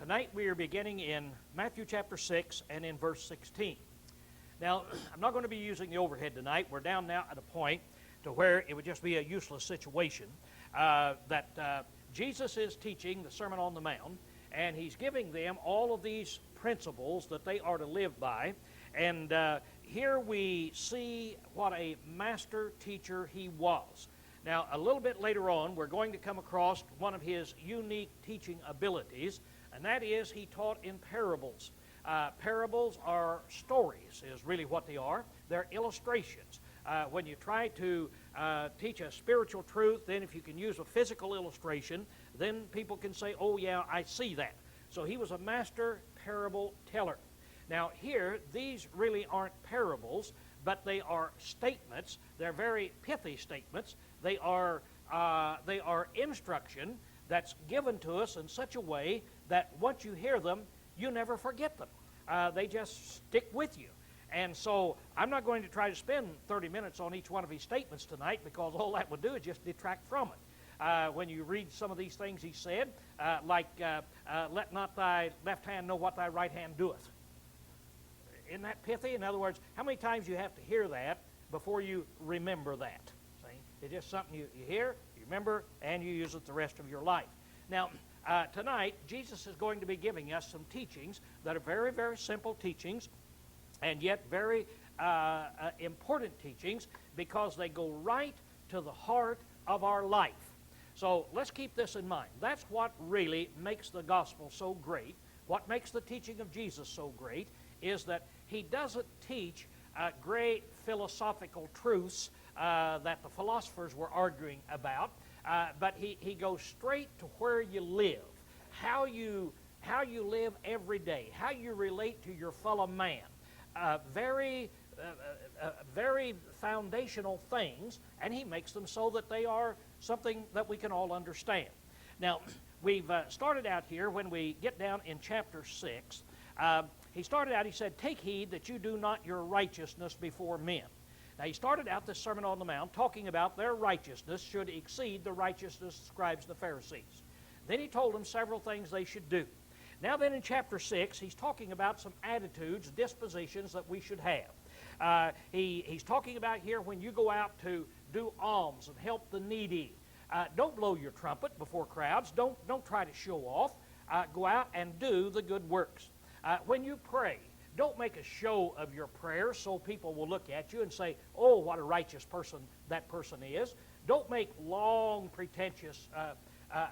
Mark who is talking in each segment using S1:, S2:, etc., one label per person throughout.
S1: Tonight we are beginning in Matthew chapter 6 and in verse 16. Now, I'm not going to be using the overhead tonight. We're down now at a point to where it would just be a useless situation that Jesus is teaching the Sermon on the Mount, and he's giving them all of these principles that they are to live by. And here we see what a master teacher he was. Now, a little bit later on, we're going to come across one of his unique teaching abilities, and that is he taught in parables. Parables are stories, is really what they are. They're illustrations. When you try to teach a spiritual truth, then if you can use a physical illustration, then people can say, oh yeah, I see that. So he was a master parable teller. Now here, these really aren't parables, but they are statements. They're very pithy statements. They are instruction that's given to us in such a way that once you hear them, you never forget them. They just stick with you. And so I'm not going to try to spend 30 minutes on each one of his statements tonight, because all that would do is just detract from it. When you read some of these things he said, like, let not thy left hand know what thy right hand doeth. Isn't that pithy? In other words, how many times you have to hear that before you remember that? See? It's just something you hear, you remember, and you use it the rest of your life. Now, tonight, Jesus is going to be giving us some teachings that are very, very simple teachings, and yet very important teachings, because they go right to the heart of our life. So let's keep this in mind. That's what really makes the gospel so great. What makes the teaching of Jesus so great is that he doesn't teach great philosophical truths that the philosophers were arguing about, but he goes straight to where you live, how you live every day, how you relate to your fellow man. Very foundational things, and he makes them so that they are something that we can all understand. Now, we've started out here when we get down in chapter 6. He started out, he said, take heed that you do not your righteousness before men. Now, he started out this Sermon on the Mount talking about their righteousness should exceed the righteousness of the scribes and the Pharisees. Then he told them several things they should do. Now then in chapter 6, he's talking about some attitudes, dispositions that we should have. He's talking about here when you go out to do alms and help the needy. Don't blow your trumpet before crowds. Don't try to show off. Go out and do the good works. When you pray, don't make a show of your prayers so people will look at you and say, oh, what a righteous person that person is. Don't make long, pretentious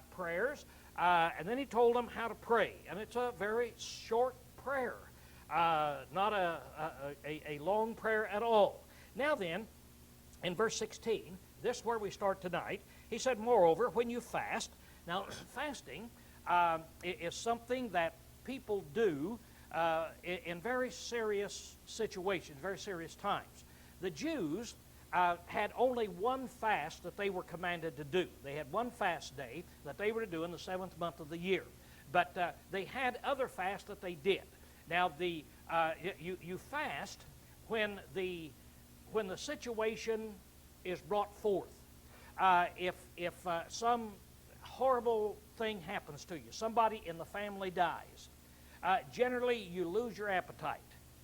S1: prayers. And then he told them how to pray. And it's a very short prayer, not a long prayer at all. Now then, in verse 16, this is where we start tonight. He said, moreover, when you fast. Now, fasting is something that people do in very serious situations, very serious times. The Jews had only one fast that they were commanded to do. They had one fast day that they were to do in the 7th month of the year. But they had other fasts that they did. Now, you fast when the situation is brought forth. If some horrible thing happens to you, somebody in the family dies, generally you lose your appetite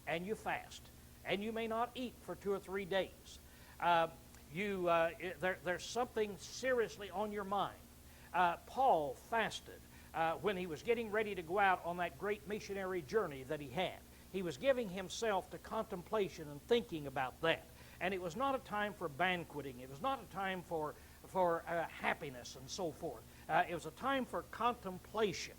S1: and you fast, and you may not eat for 2 or 3 days. There's something seriously on your mind. Paul fasted when he was getting ready to go out on that great missionary journey that he had. He was giving himself to contemplation and thinking about that. And it was not a time for banqueting. It was not a time for happiness and so forth. It was a time for contemplation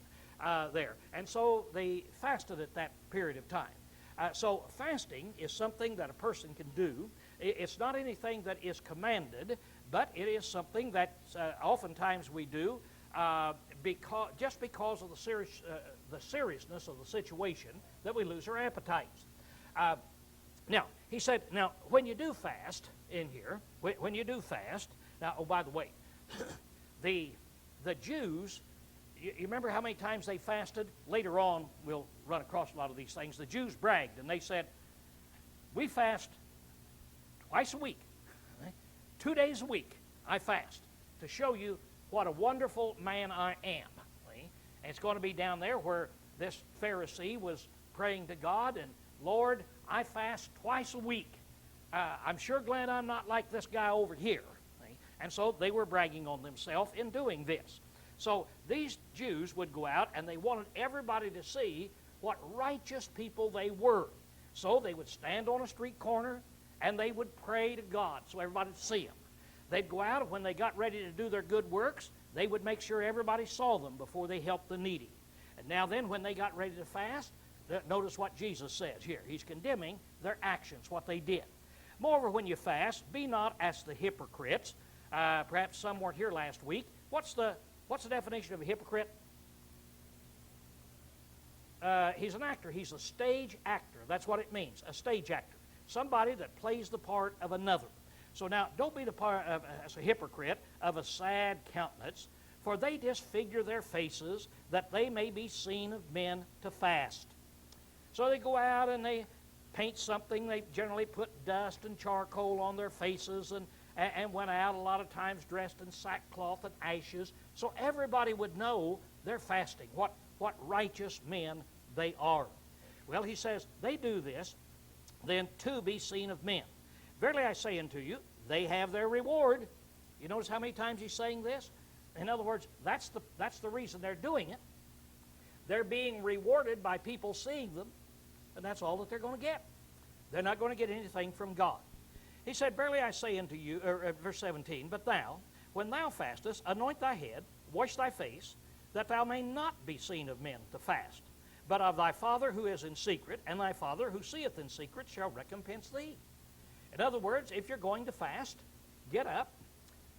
S1: there. And so they fasted at that period of time. So fasting is something that a person can do. It's not anything that is commanded, but it is something that oftentimes we do just because of the seriousness of the situation that we lose our appetites. Now, he said, now, when you do fast in here, when you do fast, now, oh, by the way, the Jews, you remember how many times they fasted? Later on, we'll run across a lot of these things. The Jews bragged, and they said, we fast twice a week. 2 days a week, I fast to show you what a wonderful man I am. And it's going to be down there where this Pharisee was praying to God, and Lord, I fast twice a week. I'm sure glad I'm not like this guy over here. See? And so they were bragging on themselves in doing this. So these Jews would go out, and they wanted everybody to see what righteous people they were. So they would stand on a street corner, and they would pray to God so everybody would see them. They'd go out, and when they got ready to do their good works, they would make sure everybody saw them before they helped the needy. And now then, when they got ready to fast, notice what Jesus says here. He's condemning their actions, what they did. Moreover, when you fast, be not as the hypocrites. Perhaps some weren't here last week. What's the definition of a hypocrite? He's an actor. He's a stage actor. That's what it means, a stage actor. Somebody that plays the part of another. So now, don't be the part of, as a hypocrite of a sad countenance, for they disfigure their faces, that they may be seen of men to fast. So they go out and they paint something. They generally put dust and charcoal on their faces, and went out a lot of times dressed in sackcloth and ashes, so everybody would know they're fasting, what righteous men they are. Well, he says, they do this then to be seen of men. Verily I say unto you, they have their reward. You notice how many times he's saying this? In other words, that's the reason they're doing it. They're being rewarded by people seeing them, and that's all that they're going to get. They're not going to get anything from God. He said, verily I say unto you, verse 17, but thou, when thou fastest, anoint thy head, wash thy face, that thou may not be seen of men to fast, but of thy Father who is in secret, and thy Father who seeth in secret shall recompense thee. In other words, if you're going to fast, get up,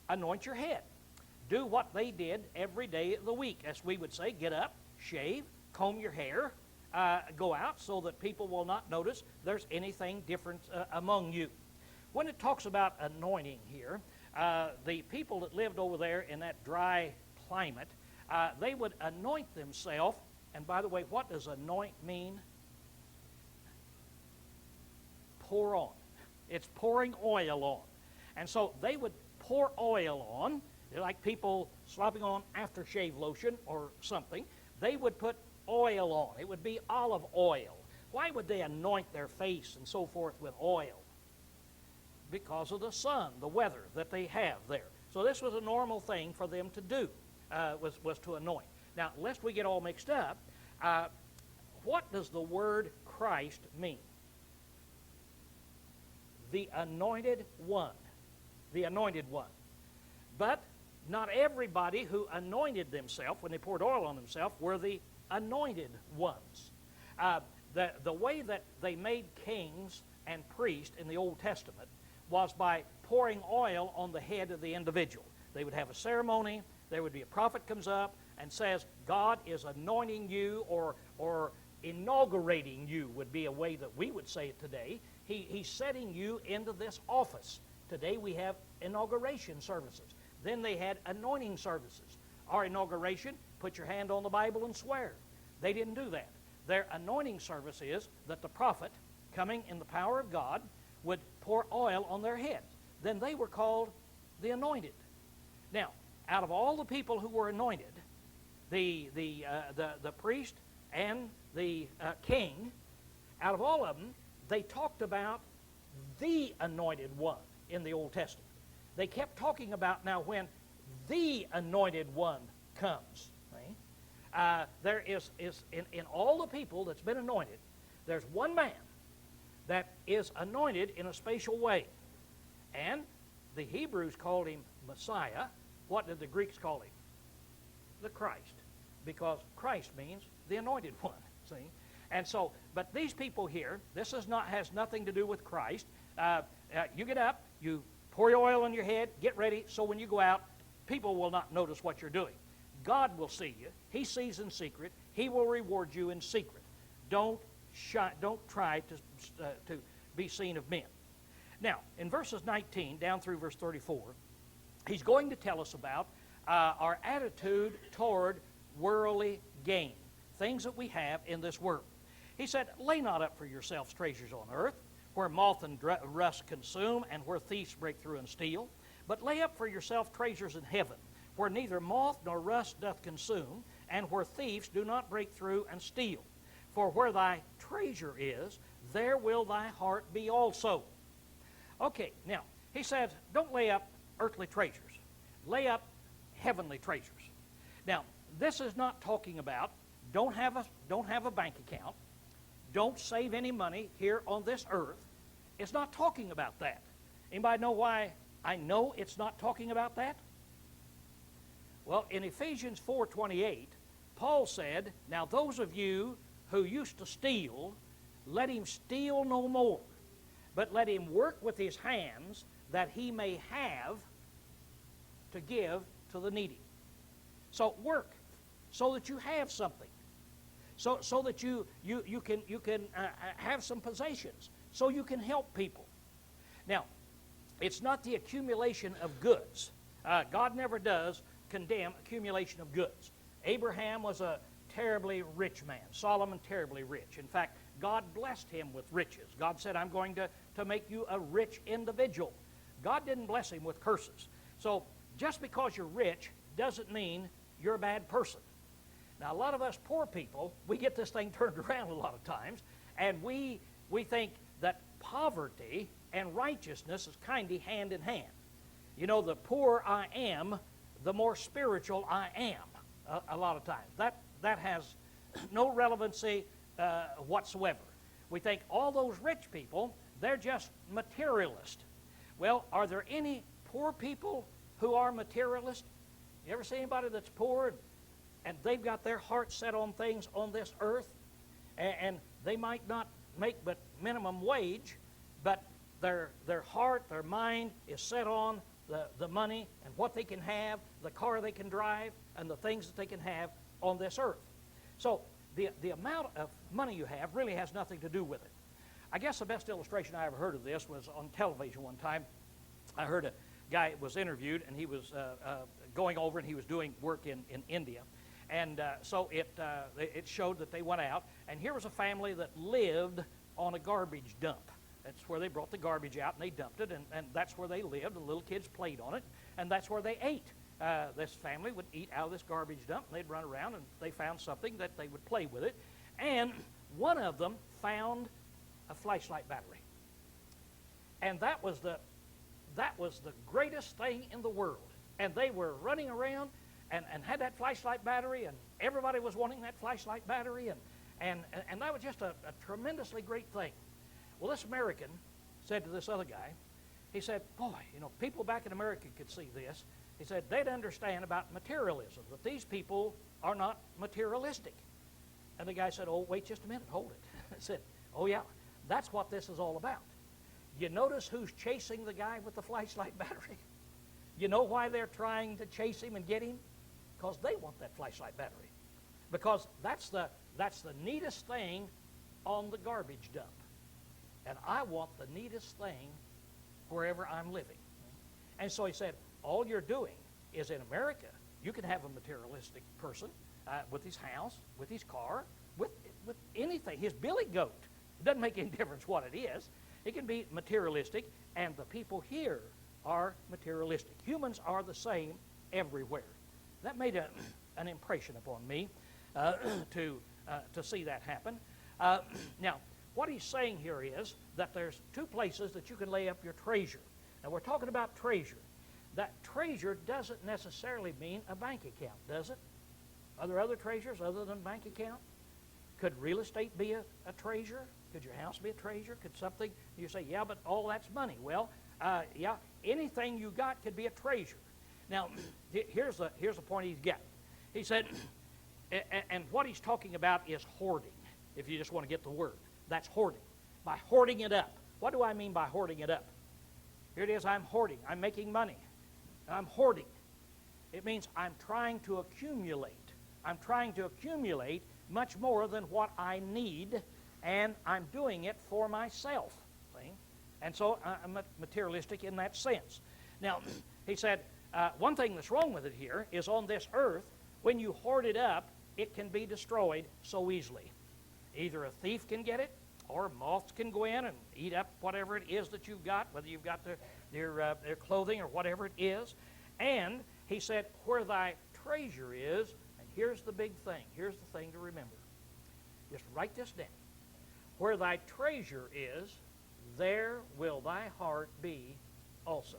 S1: anoint your head. Do what they did every day of the week. As we would say, get up, shave, comb your hair, go out so that people will not notice there's anything different among you. When it talks about anointing here, the people that lived over there in that dry climate, they would anoint themselves. And by the way, what does anoint mean? Pour on. It's pouring oil on. And so they would pour oil on, like people slopping on aftershave lotion or something. They would put oil on. It would be olive oil. Why would they anoint their face and so forth with oil? Because of the sun, the weather that they have there. So this was a normal thing for them to do, was to anoint. Now, lest we get all mixed up, what does the word Christ mean? The anointed one. The anointed one. But not everybody who anointed themselves, when they poured oil on themselves, were the anointed ones. The way that they made kings and priests in the Old Testament was by pouring oil on the head of the individual. They would have a ceremony. There would be a prophet comes up and says, God is anointing you, or inaugurating you would be a way that we would say it today. He's setting you into this office. Today we have inauguration services. Then they had anointing services. Our inauguration, put your hand on the Bible and swear. They didn't do that. Their anointing service is that the prophet, coming in the power of God, would pour oil on their head. Then they were called the anointed. Now, out of all the people who were anointed, the priest and the king, out of all of them, they talked about the anointed one in the Old Testament. They kept talking about now when the anointed one comes. Right? There is in all the people that's been anointed, there's one man that is anointed in a special way. And the Hebrews called him Messiah. What did the Greeks call him? The Christ. Because Christ means the anointed one. See? And so, but these people here, this has nothing to do with Christ. You get up, you pour your oil on your head, get ready, so when you go out, people will not notice what you're doing. God will see you. He sees in secret. He will reward you in secret. Don't try to be seen of men. Now, in verses 19 down through verse 34, he's going to tell us about our attitude toward worldly gain, things that we have in this world. He said, lay not up for yourselves treasures on earth, where moth and rust consume, and where thieves break through and steal. But lay up for yourself treasures in heaven, where neither moth nor rust doth consume, and where thieves do not break through and steal. For where thy treasure is, there will thy heart be also. Okay, now, he says, don't lay up earthly treasures. Lay up heavenly treasures. Now, this is not talking about don't have a bank account, don't save any money here on this earth. It's not talking about that. Anybody know why I know it's not talking about that? Well, in Ephesians 4:28, Paul said, now those of you who used to steal, let him steal no more, but let him work with his hands that he may have to give to the needy. So work so that you have something, so that you can have some possessions, so you can help people. Now, it's not the accumulation of goods. God never does condemn accumulation of goods. Abraham was a terribly rich man. Solomon, terribly rich. In fact, God blessed him with riches. God said, I'm going to make you a rich individual. God didn't bless him with curses. So just because you're rich doesn't mean you're a bad person. Now, a lot of us poor people, we get this thing turned around a lot of times, and we think that poverty and righteousness is kind of hand in hand. You know, the poorer I am, the more spiritual I am a lot of times. That has no relevancy whatsoever. We think all those rich people, they're just materialist. Well, are there any poor people who are materialist? You ever see anybody that's poor and they've got their heart set on things on this earth, and they might not make but minimum wage, but their heart, their mind is set on the money and what they can have, the car they can drive, and the things that they can have on this earth. So the amount of money you have really has nothing to do with it. I guess the best illustration I ever heard of this was on television one time. I heard a guy was interviewed, and he was going over, and he was doing work in India. And so it showed that they went out, and here was a family that lived on a garbage dump. That's where they brought the garbage out, and they dumped it, and that's where they lived. The little kids played on it, and that's where they ate. This family would eat out of this garbage dump, and they'd run around, and they found something that they would play with it. And one of them found a flashlight battery. And that was the greatest thing in the world. And they were running around and had that flashlight battery, and everybody was wanting that flashlight battery, and that was just a tremendously great thing. Well, this American said to this other guy, he said, boy, you know, people back in America could see this. He said they'd understand about materialism, that these people are not materialistic. And the guy said, oh, wait just a minute, hold it. I said, oh yeah, that's what this is all about. You notice who's chasing the guy with the flashlight battery? You know why they're trying to chase him and get him? Because they want that flashlight battery. Because that's the neatest thing on the garbage dump. And I want the neatest thing wherever I'm living. And so he said, all you're doing is in America, you can have a materialistic person with his house, with his car, with anything, his billy goat. It doesn't make any difference what it is. It can be materialistic, and the people here are materialistic. Humans are the same everywhere. That made an impression upon me to see that happen. Now, what he's saying here is that there's two places that you can lay up your treasure. Now, we're talking about treasure. That treasure doesn't necessarily mean a bank account, does it? Are there other treasures other than bank account? Could real estate be a treasure? Could your house be a treasure? Could something, you say, yeah, but all that's money. Well, yeah, anything you got could be a treasure. Now, here's the point he's getting. He said, and what he's talking about is hoarding, if you just want to get the word. That's hoarding. By hoarding it up. What do I mean by hoarding it up? Here it is, I'm hoarding. I'm making money. I'm hoarding. It means I'm trying to accumulate. I'm trying to accumulate much more than what I need, and I'm doing it for myself. See? And so I'm materialistic in that sense. Now, he said, one thing that's wrong with it here is on this earth, when you hoard it up, it can be destroyed so easily. Either a thief can get it, or moths can go in and eat up whatever it is that you've got, whether you've got their clothing or whatever it is. And he said, where thy treasure is, and here's the big thing. Here's the thing to remember. Just write this down. Where thy treasure is, there will thy heart be also.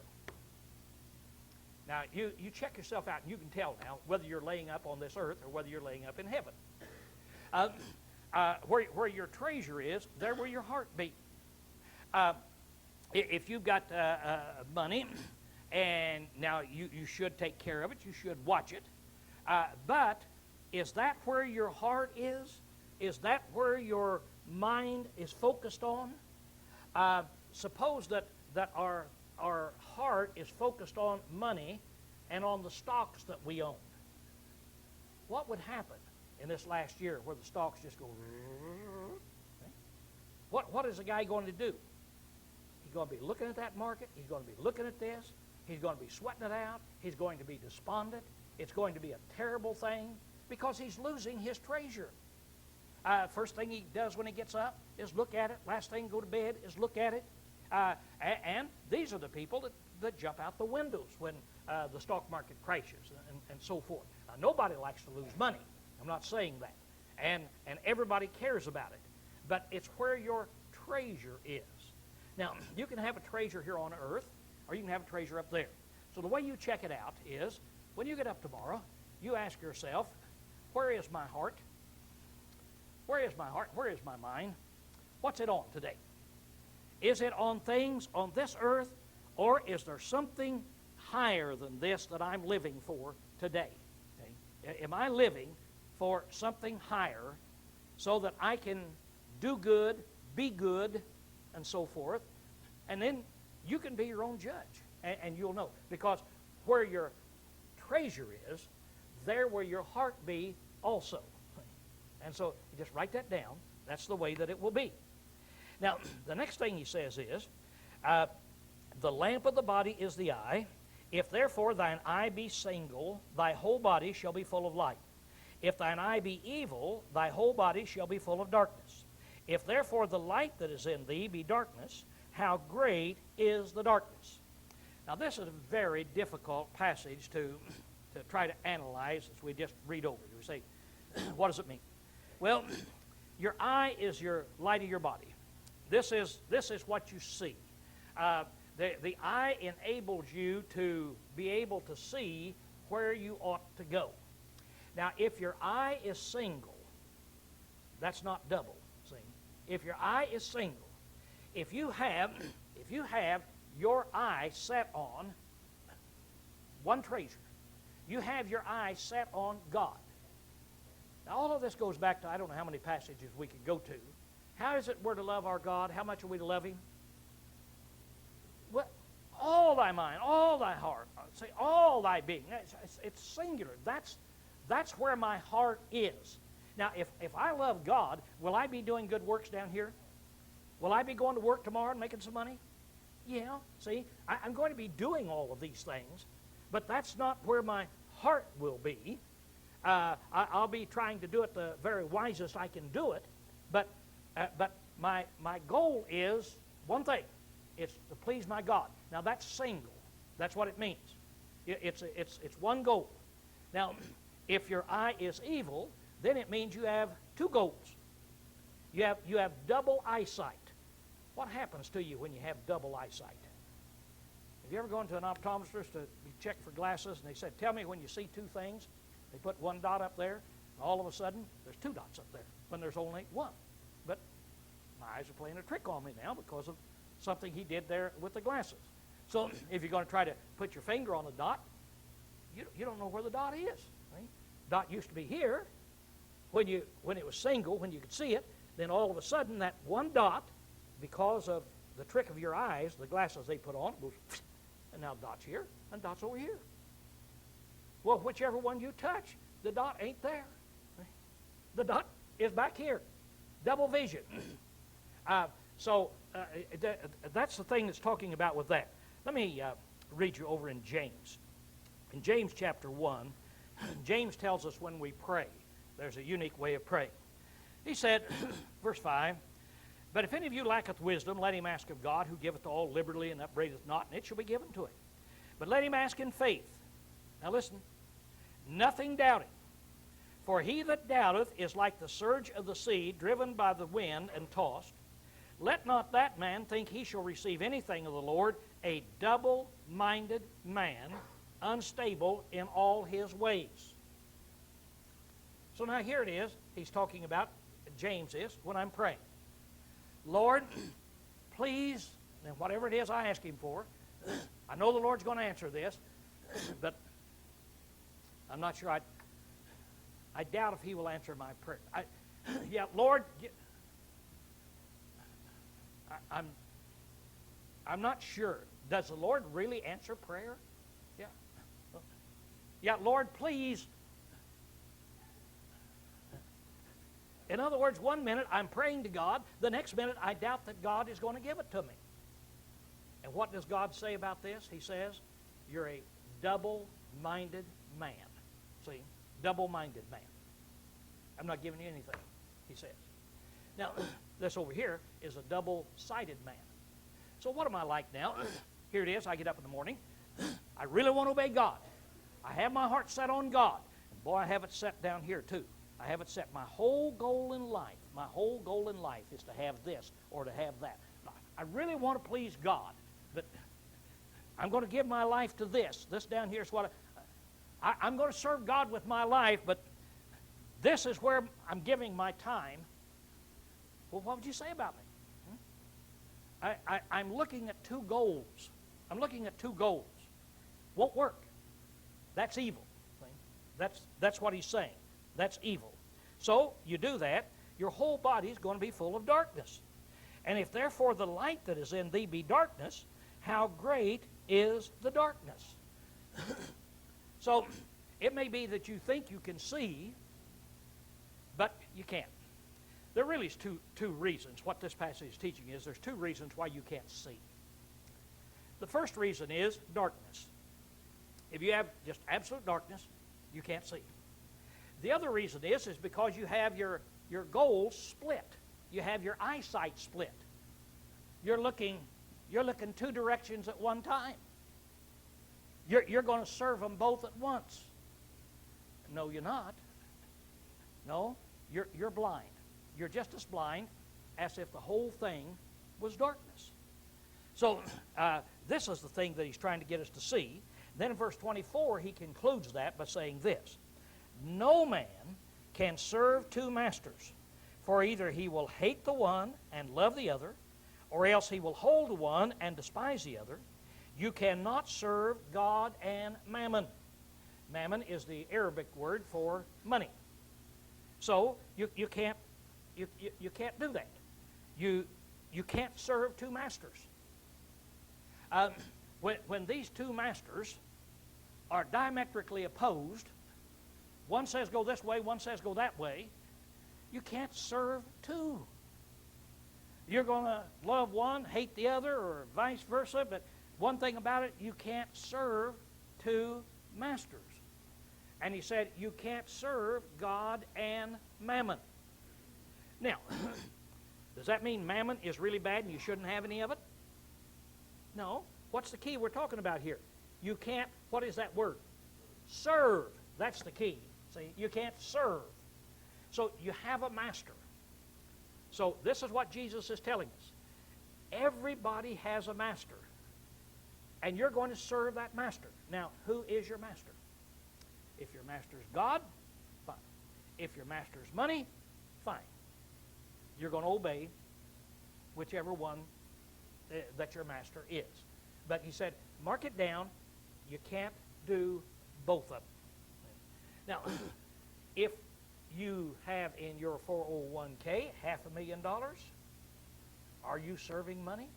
S1: Now, you check yourself out, and you can tell now whether you're laying up on this earth or whether you're laying up in heaven. Where your treasure is, there will your heart be. If you've got money, and now you should take care of it, you should watch it, but is that where your heart is? Is that where your mind is focused on? Suppose that our heart is focused on money and on the stocks that we own. What would happen in this last year where the stocks just go? What is a guy going to do? He's going to be looking at that market. He's going to be looking at this. He's going to be sweating it out. He's going to be despondent. It's going to be a terrible thing because he's losing his treasure. First thing he does when he gets up is look at it. Last thing go to bed is look at it. And these are the people that jump out the windows when the stock market crashes and so forth. Now, nobody likes to lose money. I'm not saying that. And everybody cares about it. But it's where your treasure is. Now, you can have a treasure here on earth, or you can have a treasure up there. So the way you check it out is, when you get up tomorrow, you ask yourself, where is my heart? Where is my heart? Where is my mind? What's it on today? Is it on things on this earth, or is there something higher than this that I'm living for today? Okay? Am I living for something higher so that I can do good, be good, and so forth? And then you can be your own judge, and you'll know. Because where your treasure is, there will your heart be also. And so you just write that down. That's the way that it will be. Now, the next thing he says is, the lamp of the body is the eye. If therefore thine eye be single, thy whole body shall be full of light. If thine eye be evil, thy whole body shall be full of darkness. If therefore the light that is in thee be darkness, how great is the darkness? Now, this is a very difficult passage to try to analyze as we just read over. We say, what does it mean? Well, your eye is your light of your body. This is what you see. The eye enables you to be able to see where you ought to go. Now, if your eye is single, that's not double. See, if your eye is single, if you have your eye set on one treasure, you have your eye set on God. Now, all of this goes back to, I don't know how many passages we could go to. How is it we're to love our God? How much are we to love Him? Well, all thy mind, all thy heart, say all thy being. It's singular. That's where my heart is. Now, if I love God, will I be doing good works down here? Will I be going to work tomorrow and making some money? Yeah, see, I'm going to be doing all of these things, but that's not where my heart will be. I'll be trying to do it the very wisest I can do it, but my goal is one thing. It's to please my God. Now, that's single. That's what it means. It's one goal. Now, if your eye is evil, then it means you have two goals. You have double eyesight. What happens to you when you have double eyesight? Have you ever gone to an optometrist to be checked for glasses, and they said, tell me when you see two things? They put one dot up there, and all of a sudden, there's two dots up there, when there's only one. But my eyes are playing a trick on me now because of something he did there with the glasses. So if you're going to try to put your finger on a dot, you don't know where the dot is. Right? Dot used to be here when it was single, when you could see it. Then all of a sudden, that one dot, because of the trick of your eyes, the glasses they put on, goes, and now dot's here, and dot's over here. Well, whichever one you touch, the dot ain't there. The dot is back here. Double vision. That's the thing that's talking about with that. Let me read you over in James. In James chapter 1, James tells us when we pray, there's a unique way of praying. He said, verse 5, but if any of you lacketh wisdom, let him ask of God, who giveth to all liberally and upbraideth not, and it shall be given to him. But let him ask in faith. Now listen, nothing doubting. For he that doubteth is like the surge of the sea, driven by the wind and tossed. Let not that man think he shall receive anything of the Lord, a double-minded man, unstable in all his ways. So now here it is. He's talking about, James is, when I'm praying. Lord, please, and whatever it is I ask him for, I know the Lord's going to answer this, but I'm not sure. I doubt if he will answer my prayer. Lord, I'm not sure. Does the Lord really answer prayer? Yeah. Yeah, Lord, please. In other words, one minute I'm praying to God, the next minute I doubt that God is going to give it to me. And what does God say about this? He says, you're a double-minded man. See? Double-minded man. I'm not giving you anything, he says. Now, this over here is a double-sided man. So what am I like now? Here it is. I get up in the morning. I really want to obey God. I have my heart set on God. And boy, I have it set down here too. I have it set. My whole goal in life is to have this or to have that. I really want to please God, but I'm going to give my life to this. This down here is what I'm going to serve God with my life, but this is where I'm giving my time. Well, what would you say about me? I'm looking at two goals. I'm looking at two goals. Won't work. That's evil. That's what he's saying. That's evil. So you do that, your whole body is going to be full of darkness. And if therefore the light that is in thee be darkness, how great is the darkness? So it may be that you think you can see, but you can't. There really is two reasons. What this passage is teaching is there's two reasons why you can't see. The first reason is darkness. If you have just absolute darkness, you can't see. The other reason is because you have your goals split. You have your eyesight split. You're looking two directions at one time. You're going to serve them both at once. No, you're not. No, you're blind. You're just as blind as if the whole thing was darkness. So this is the thing that he's trying to get us to see. Then in verse 24, he concludes that by saying this: no man can serve two masters, for either he will hate the one and love the other, or else he will hold the one and despise the other. You cannot serve God and mammon. Mammon is the Arabic word for money. So you can't do that. You can't serve two masters. When these two masters are diametrically opposed, one says go this way, one says go that way, you can't serve two. You're going to love one, hate the other, or vice versa, but one thing about it, you can't serve two masters. And he said you can't serve God and mammon. Now, does that mean mammon is really bad and you shouldn't have any of it? No. What's the key we're talking about here? You can't, what is that word? Serve. That's the key. See, you can't serve. So you have a master. So this is what Jesus is telling us. Everybody has a master. And you're going to serve that master. Now, who is your master? If your master is God, fine. If your master is money, fine. You're going to obey whichever one that your master is. But he said, mark it down, you can't do both of them. Now, if you have in your 401k $500,000, are you serving money?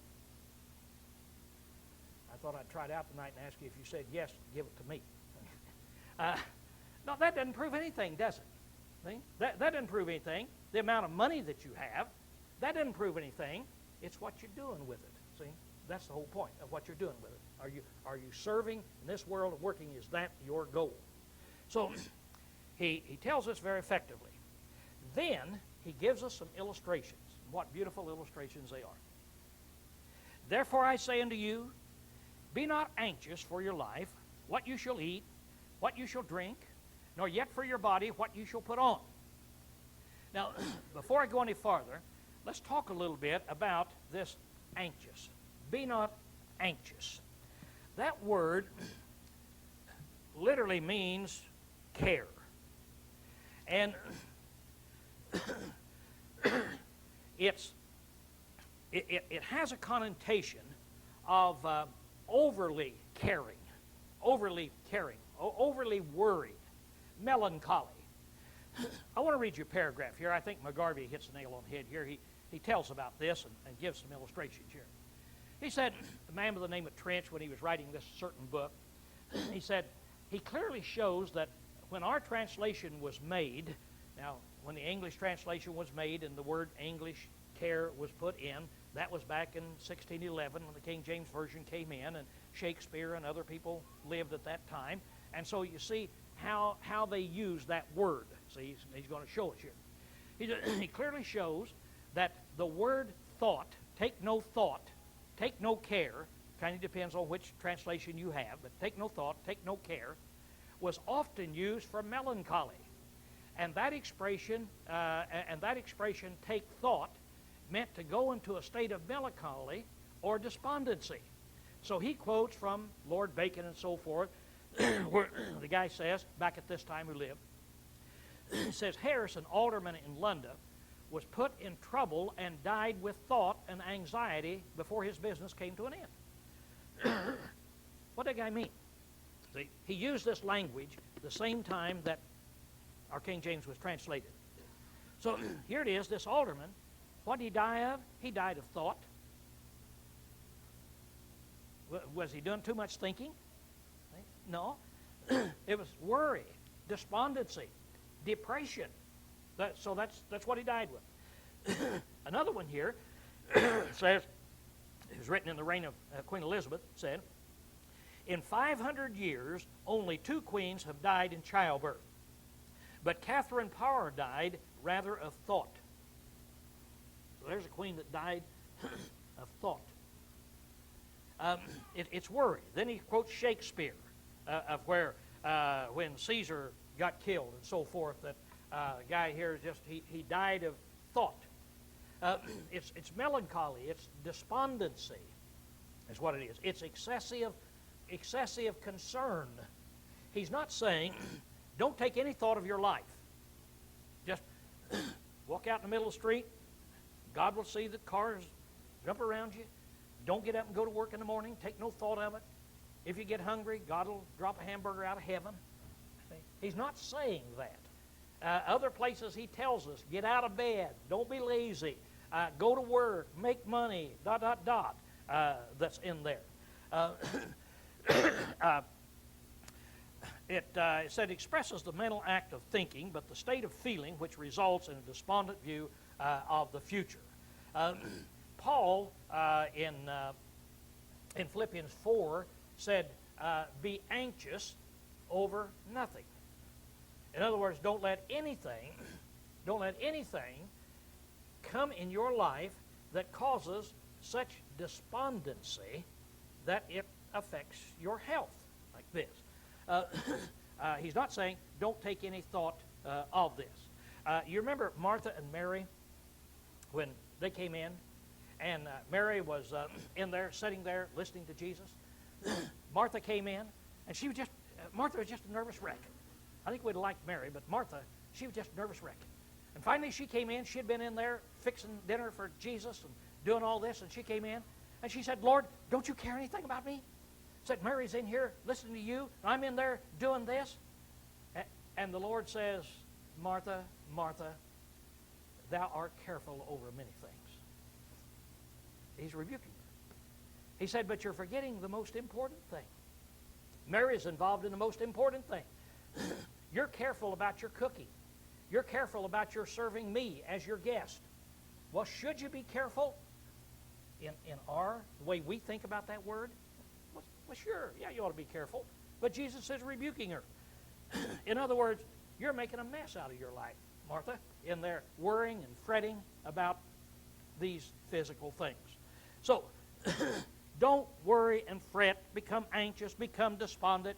S1: I thought I'd try it out tonight and ask you if you said yes, give it to me. No, that doesn't prove anything, does it? See? That doesn't prove anything. The amount of money that you have, that doesn't prove anything. It's what you're doing with it. See? That's the whole point of what you're doing with it. Are you serving in this world of working? Is that your goal? So he tells us very effectively. Then he gives us some illustrations. What beautiful illustrations they are. Therefore I say unto you, be not anxious for your life, what you shall eat, what you shall drink, nor yet for your body what you shall put on. Now, before I go any farther, let's talk a little bit about this anxious. Be not anxious. That word literally means care. And it has a connotation of overly caring, overly worried, melancholy. I want to read you a paragraph here. I think McGarvey hits the nail on the head here. He tells about this and gives some illustrations here. He said, a man by the name of Trench, when he was writing this certain book, he said, he clearly shows that when our translation was made, now, when the English translation was made and the word English care was put in, that was back in 1611 when the King James Version came in, and Shakespeare and other people lived at that time. And so you see how they use that word. See, he's going to show us here. He clearly shows that the word thought, take no thought, take no care, kind of depends on which translation you have, but take no thought, take no care, was often used for melancholy. And that expression, take thought, meant to go into a state of melancholy or despondency. So he quotes from Lord Bacon and so forth, where the guy says, back at this time who lived, he says, Harris, an alderman in London, was put in trouble and died with thought and anxiety before his business came to an end. What did that guy mean? See, he used this language the same time that our King James was translated. So here it is, this alderman, what did he die of? He died of thought. Was he doing too much thinking? No. It was worry, despondency, depression. So that's what he died with. Another one here says, it was written in the reign of Queen Elizabeth, said, in 500 years, only 2 queens have died in childbirth. But Catherine Parr died rather of thought. So there's a queen that died of thought. It's worry. Then he quotes Shakespeare of where when Caesar got killed and so forth, that guy here just he died of thought. It's melancholy. It's despondency, is what it is. It's excessive concern. He's not saying, don't take any thought of your life. Just walk out in the middle of the street. God will see that cars jump around you. Don't get up and go to work in the morning. Take no thought of it. If you get hungry, God will drop a hamburger out of heaven. He's not saying that. Other places he tells us, get out of bed. Don't be lazy. Go to work. Make money. ... That's in there. It said expresses the mental act of thinking, but the state of feeling which results in a despondent view of the future. Paul in Philippians 4 said, be anxious over nothing. In other words, don't let anything come in your life that causes such despondency that it affects your health like this. He's not saying don't take any thought of this. You remember Martha and Mary when they came in, and Mary was in there, sitting there, listening to Jesus. Martha came in, and Martha was just a nervous wreck. I think we'd like Mary, but Martha, she was just a nervous wreck. And finally she came in. She had been in there fixing dinner for Jesus and doing all this, and she came in, and she said, Lord, don't you care anything about me? Said, Mary's in here listening to you, and I'm in there doing this. And the Lord says, Martha, Martha, thou art careful over many things. He's rebuking her. He said, but you're forgetting the most important thing. Mary is involved in the most important thing. You're careful about your cooking. You're careful about your serving me as your guest. Well, should you be careful in the way we think about that word? Well, sure, yeah, you ought to be careful. But Jesus is rebuking her. In other words, you're making a mess out of your life, Martha, in there worrying and fretting about these physical things. So, don't worry and fret, become anxious, become despondent,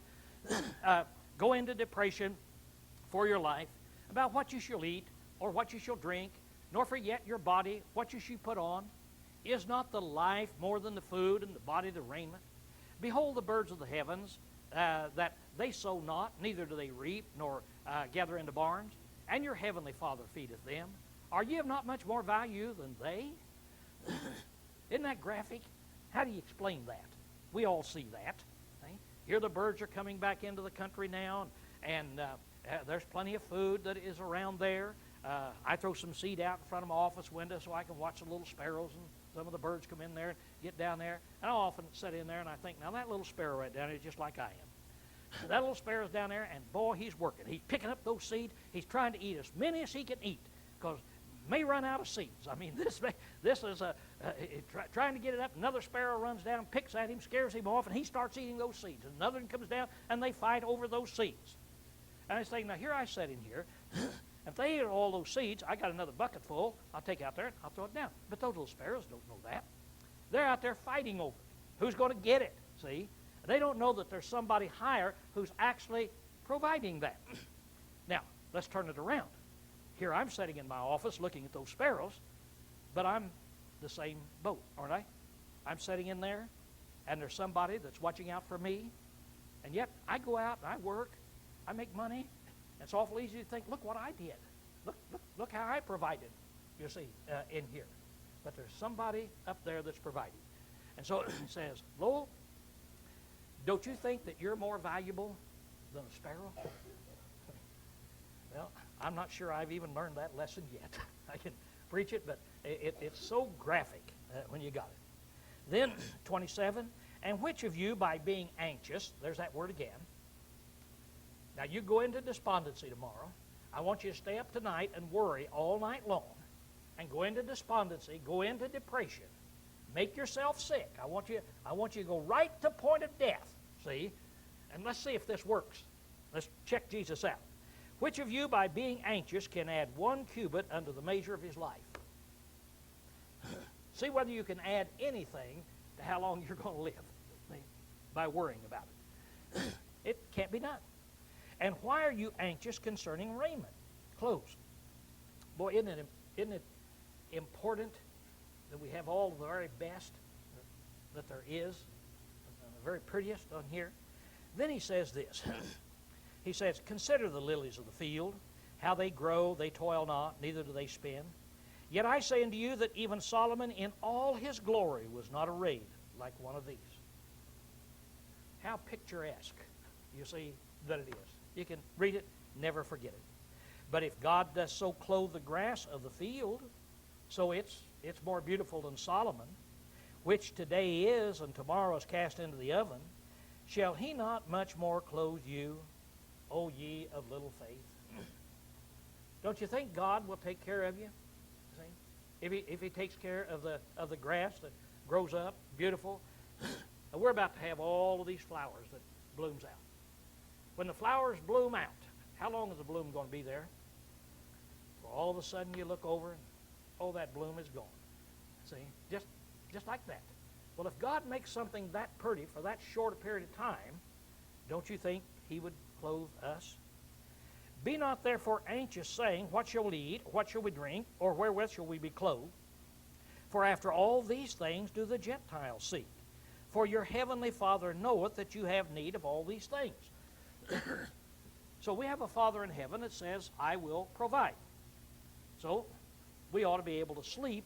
S1: go into depression. for your life, about what you shall eat, or what you shall drink, nor forget your body, what you shall put on. Is not the life more than the food, and the body the raiment? Behold the birds of the heavens, that they sow not, neither do they reap, nor gather into barns, and your heavenly Father feedeth them. Are ye of not much more value than they? Isn't that graphic? How do you explain that? We all see that. See? Here the birds are coming back into the country now, and there's plenty of food that is around there. I throw some seed out in front of my office window so I can watch the little sparrows, and some of the birds come in there and get down there. And I'll often sit in there and I think, now that little sparrow right down there is just like I am. That little sparrow's down there, and boy, he's working. He's picking up those seeds. He's trying to eat as many as he can eat, because may run out of seeds. I mean, this is trying to get it up. Another sparrow runs down, picks at him, scares him off, and he starts eating those seeds. And another one comes down, and they fight over those seeds. And I say, now here I sit in here. If they eat all those seeds, I got another bucket full. I'll take out there and I'll throw it down. But those little sparrows don't know that. They're out there fighting over it. Who's going to get it? See? They don't know that there's somebody higher who's actually providing that. Now, let's turn it around. Here I'm sitting in my office looking at those sparrows, but I'm the same boat, aren't I? I'm sitting in there, and there's somebody that's watching out for me, and yet I go out and I work, I make money. It's awful easy to think, look what I did. Look how I provided, you see, in here. But there's somebody up there that's providing. And so it says, Lowell, don't you think that you're more valuable than a sparrow? Well, I'm not sure I've even learned that lesson yet. I can preach it, but it's so graphic when you got it. Then, 27, and which of you by being anxious, there's that word again. Now, you go into despondency tomorrow. I want you to stay up tonight and worry all night long and go into despondency, go into depression, make yourself sick. I want you to go right to point of death, see? And let's see if this works. Let's check Jesus out. Which of you by being anxious can add 1 cubit unto the measure of his life? See whether you can add anything to how long you're going to live by worrying about it. It can't be done. And why are you anxious concerning raiment, clothes? Boy, isn't it important that we have all the very best that there is, the very prettiest on here? Then he says this. He says, consider the lilies of the field, how they grow, they toil not, neither do they spin. Yet I say unto you that even Solomon in all his glory was not arrayed like one of these. How picturesque, you see, that it is. You can read it, never forget it. But if God does so clothe the grass of the field, so it's more beautiful than Solomon, which today is and tomorrow is cast into the oven, shall he not much more clothe you, O ye of little faith? Don't you think God will take care of you? See? If he takes care of the grass that grows up, beautiful. And we're about to have all of these flowers that blooms out. When the flowers bloom out, how long is the bloom going to be there? Well, all of a sudden you look over and, oh, that bloom is gone. See? Just like that. Well, if God makes something that pretty for that short a period of time, don't you think he would clothe us? Be not therefore anxious, saying, what shall we eat, what shall we drink, or wherewith shall we be clothed? For after all these things do the Gentiles seek. For your heavenly Father knoweth that you have need of all these things. So we have a Father in heaven that says, I will provide. So we ought to be able to sleep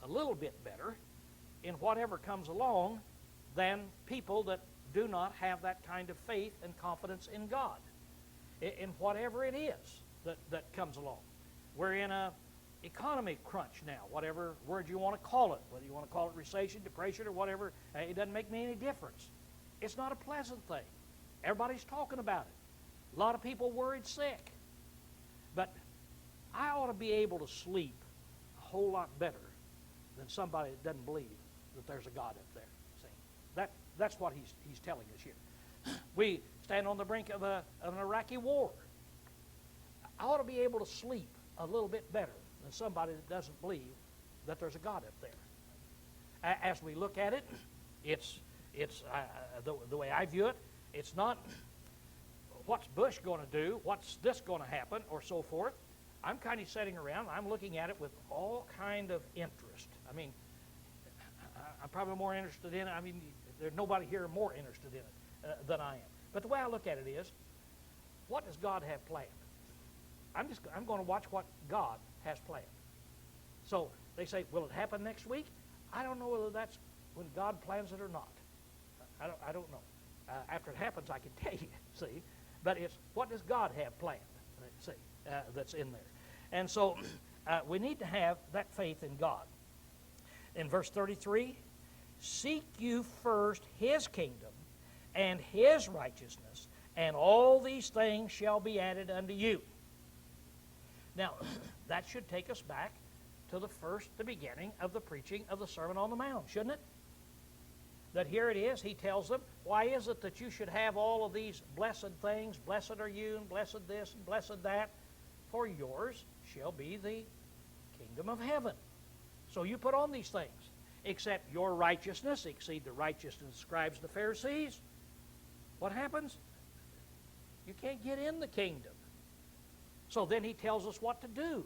S1: a little bit better in whatever comes along than people that do not have that kind of faith and confidence in God. In whatever it is that comes along. We're in a economy crunch now, whatever word you want to call it, whether you want to call it recession, depression, or whatever, it doesn't make me any difference. It's not a pleasant thing. Everybody's talking about it. A lot of people worried sick. But I ought to be able to sleep a whole lot better than somebody that doesn't believe that there's a God up there. See? That's what he's telling us here. We stand on the brink of an Iraqi war. I ought to be able to sleep a little bit better than somebody that doesn't believe that there's a God up there. As we look at it, it's the way I view it, it's not what's Bush going to do? What's this going to happen? Or so forth. I'm kind of sitting around. I'm looking at it with all kind of interest. I mean, I'm probably more interested in it. I mean, there's nobody here more interested in it than I am. But the way I look at it is, what does God have planned? I'm going to watch what God has planned. So they say, will it happen next week? I don't know whether that's when God plans it or not. I don't know. After it happens, I can tell you, see. But it's what does God have planned, see, that's in there. And so we need to have that faith in God. In verse 33, seek you first his kingdom and his righteousness, and all these things shall be added unto you. Now, that should take us back to the beginning of the preaching of the Sermon on the Mount, shouldn't it? That here it is, he tells them, why is it that you should have all of these blessed things? Blessed are you, and blessed this, and blessed that. For yours shall be the kingdom of heaven. So you put on these things, except your righteousness exceed the righteousness of the scribes and the Pharisees. What happens? You can't get in the kingdom. So then he tells us what to do.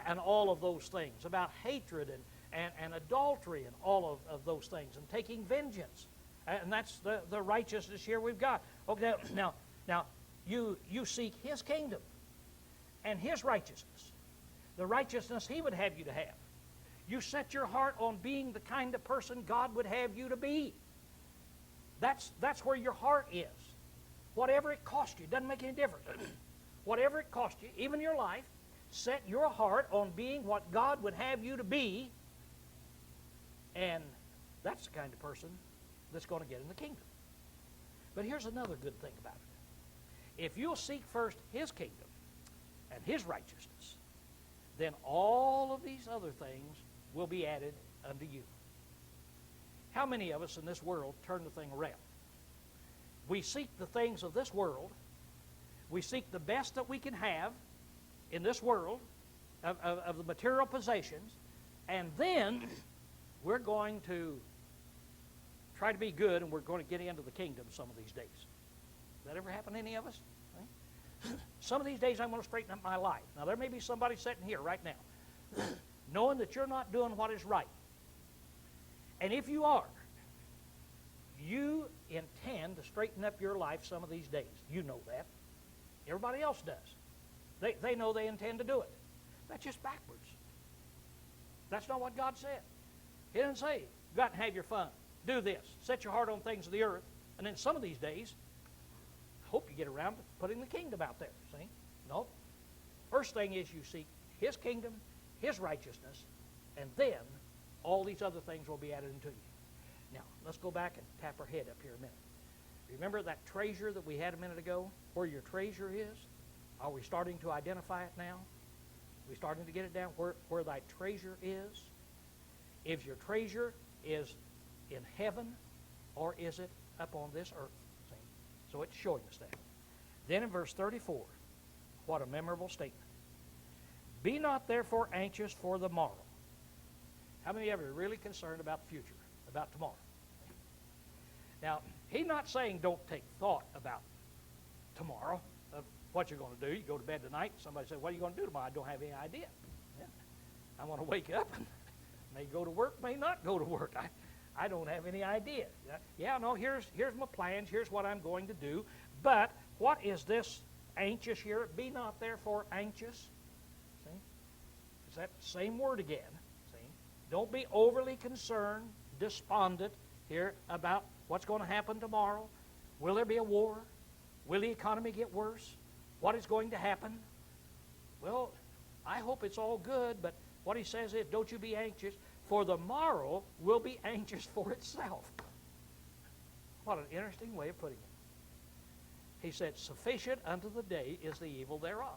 S1: And all of those things about hatred and adultery and all of those things, and taking vengeance. And that's the righteousness here we've got. Okay, now you seek his kingdom and his righteousness, the righteousness he would have you to have. You set your heart on being the kind of person God would have you to be. That's where your heart is. Whatever it costs you, doesn't make any difference. Whatever it costs you, even your life, set your heart on being what God would have you to be, and that's the kind of person that's going to get in the kingdom. But here's another good thing about it. If you'll seek first his kingdom and his righteousness, then all of these other things will be added unto you. How many of us in this world turn the thing around? We seek the things of this world. We seek the best that we can have in this world of the material possessions, and then we're going to try to be good, and we're going to get into the kingdom some of these days. Does that ever happen to any of us? Some of these days I'm going to straighten up my life. Now there may be somebody sitting here right now knowing that you're not doing what is right. And if you are, you intend to straighten up your life some of these days. You know that. Everybody else does. They know they intend to do it. That's just backwards. That's not what God said. He didn't say, go out and have your fun. Do this. Set your heart on things of the earth. And then some of these days, I hope you get around to putting the kingdom out there. See? No. First thing is you seek his kingdom, his righteousness, and then all these other things will be added unto you. Now, let's go back and tap our head up here a minute. Remember that treasure that we had a minute ago? Where your treasure is? Are we starting to identify it now? Are we starting to get it down? Where thy treasure is? If your treasure is in heaven, or is it up on this earth? See? So it's showing us that. Then in verse 34, what a memorable statement. Be not therefore anxious for the morrow. How many of you are really concerned about the future, about tomorrow? Now, he's not saying don't take thought about tomorrow, of what you're going to do. You go to bed tonight, somebody says, what are you going to do tomorrow? I don't have any idea. Yeah. I want to wake up and may go to work, may not go to work. I don't have any idea. Yeah, no, here's my plans. Here's what I'm going to do. But what is this anxious here? Be not therefore anxious. See? It's that same word again. See? Don't be overly concerned, despondent here about what's going to happen tomorrow. Will there be a war? Will the economy get worse? What is going to happen? Well, I hope it's all good, but what he says is, don't you be anxious, for the morrow will be anxious for itself. What an interesting way of putting it. He said, sufficient unto the day is the evil thereof.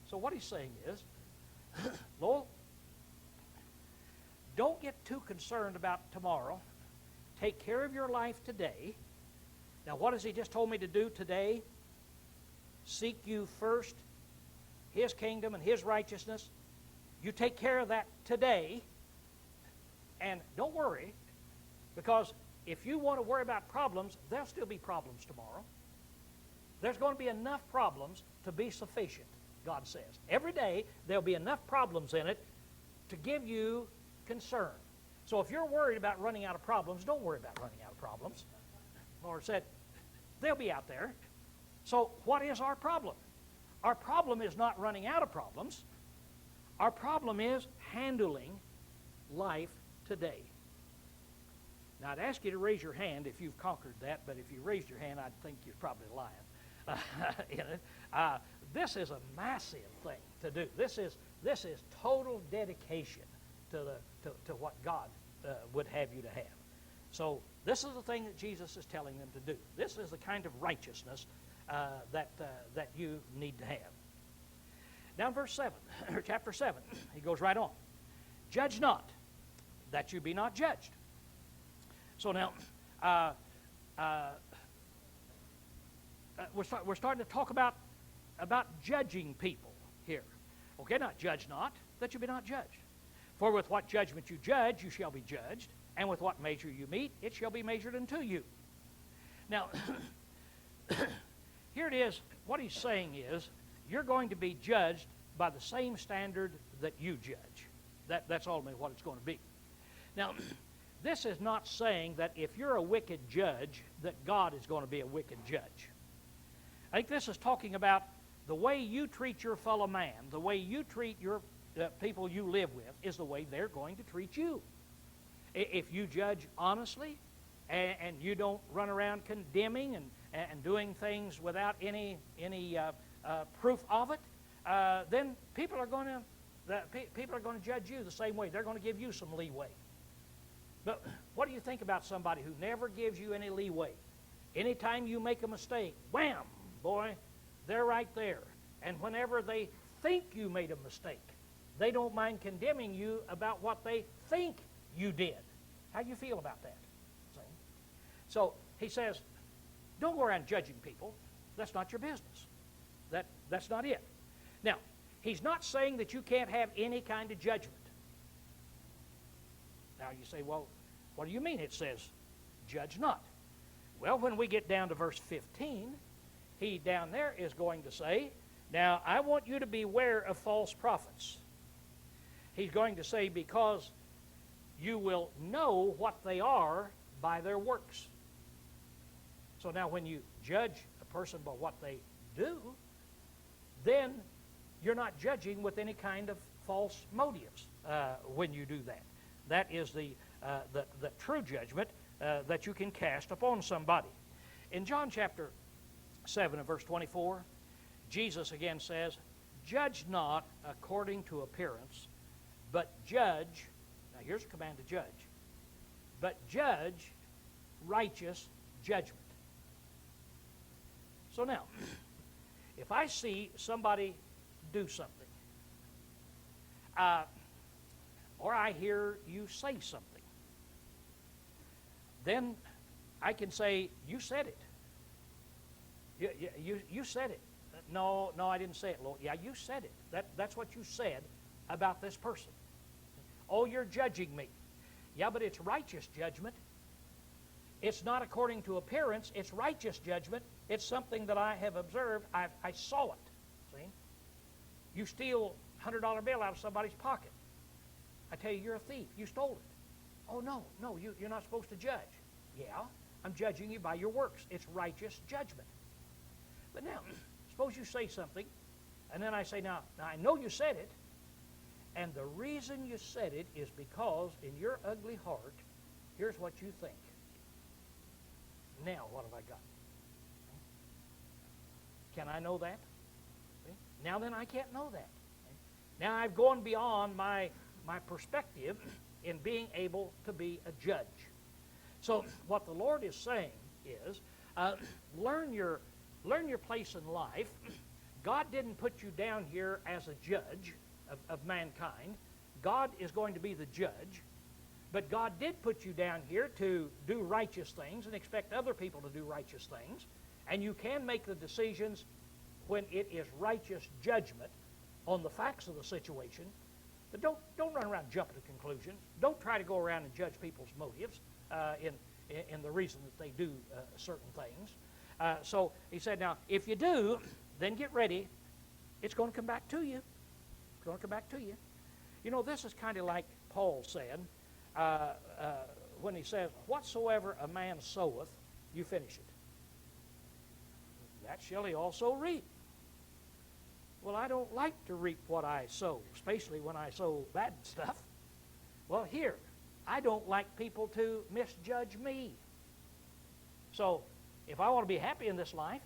S1: So what he's saying is, Lowell, don't get too concerned about tomorrow. Take care of your life today. Now, what has he just told me to do today? Seek you first his kingdom and his righteousness. You take care of that today. And don't worry, because if you want to worry about problems, there'll still be problems tomorrow. There's going to be enough problems to be sufficient, God says. Every day there'll be enough problems in it to give you concern. So if you're worried about running out of problems, don't worry about running out of problems. The Lord said, they'll be out there. So what is our problem? Our problem is not running out of problems. Our problem is handling life today. Now, I'd ask you to raise your hand if you've conquered that, but if you raised your hand, I'd think you're probably lying in it. This is a massive thing to do. This is total dedication to what God would have you to have. So this is the thing that Jesus is telling them to do. This is the kind of righteousness that you need to have. Now in verse 7, or chapter 7, he goes right on. Judge not, that you be not judged. So now, we're starting to talk about judging people here. Okay, not judge not, that you be not judged. For with what judgment you judge, you shall be judged, and with what measure you mete, it shall be measured unto you. Now, here it is. What he's saying is, you're going to be judged by the same standard that you judge. That's ultimately what it's going to be. Now, this is not saying that if you're a wicked judge, that God is going to be a wicked judge. I think this is talking about the way you treat your fellow man, the way you treat your people you live with, is the way they're going to treat you. If you judge honestly, and you don't run around condemning and doing things without any proof of it, then people are going to judge you the same way. They're going to give you some leeway. But what do you think about somebody who never gives you any leeway? Anytime you make a mistake, wham, boy, they're right there. And whenever they think you made a mistake, they don't mind condemning you about what they think you did. How do you feel about that? See? So he says, don't go around judging people. That's not your business. That's not it. Now, he's not saying that you can't have any kind of judgment. Now you say, well, what do you mean it says, judge not? Well, when we get down to verse 15, he down there is going to say, now I want you to beware of false prophets. He's going to say, because you will know what they are by their works. So now when you judge a person by what they do, then you're not judging with any kind of false motives when you do that. That is the true judgment that you can cast upon somebody. In John chapter 7 and verse 24, Jesus again says, judge not according to appearance, but judge, now here's a command to judge, but judge righteous judgment. So now, if I see somebody do something, or I hear you say something, then I can say, you said it. You said it. No, I didn't say it, Lord. Yeah, you said it. That's what you said about this person. Oh, you're judging me. Yeah, but it's righteous judgment. It's not according to appearance. It's righteous judgment. It's something that I have observed. I saw it. See? You steal a $100 bill out of somebody's pocket. I tell you, you're a thief. You stole it. Oh, no, you're not supposed to judge. Yeah, I'm judging you by your works. It's righteous judgment. But now, suppose you say something, and then I say, now I know you said it, and the reason you said it is because in your ugly heart, here's what you think. Now, what have I got? Can I know that? See? Now then, I can't know that. Now I've gone beyond my perspective in being able to be a judge. So what the Lord is saying is, learn your place in life. God didn't put you down here as a judge of mankind. God is going to be the judge. But God did put you down here to do righteous things and expect other people to do righteous things. And you can make the decisions when it is righteous judgment on the facts of the situation. But don't run around jumping to conclusions. Don't try to go around and judge people's motives in the reason that they do certain things. So he said, now, if you do, then get ready. It's going to come back to you. It's going to come back to you. You know, this is kind of like Paul said when he says, whatsoever a man soweth, you finish it. That shall he also reap. Well, I don't like to reap what I sow, especially when I sow bad stuff. Well, here, I don't like people to misjudge me. So, if I want to be happy in this life,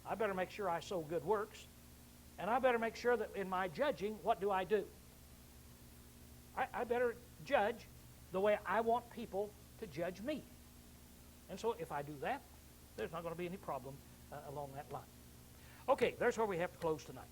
S1: I better make sure I sow good works. And I better make sure that in my judging, what do? I better judge the way I want people to judge me. And so if I do that, there's not going to be any problem along that line. Okay, there's where we have to close tonight.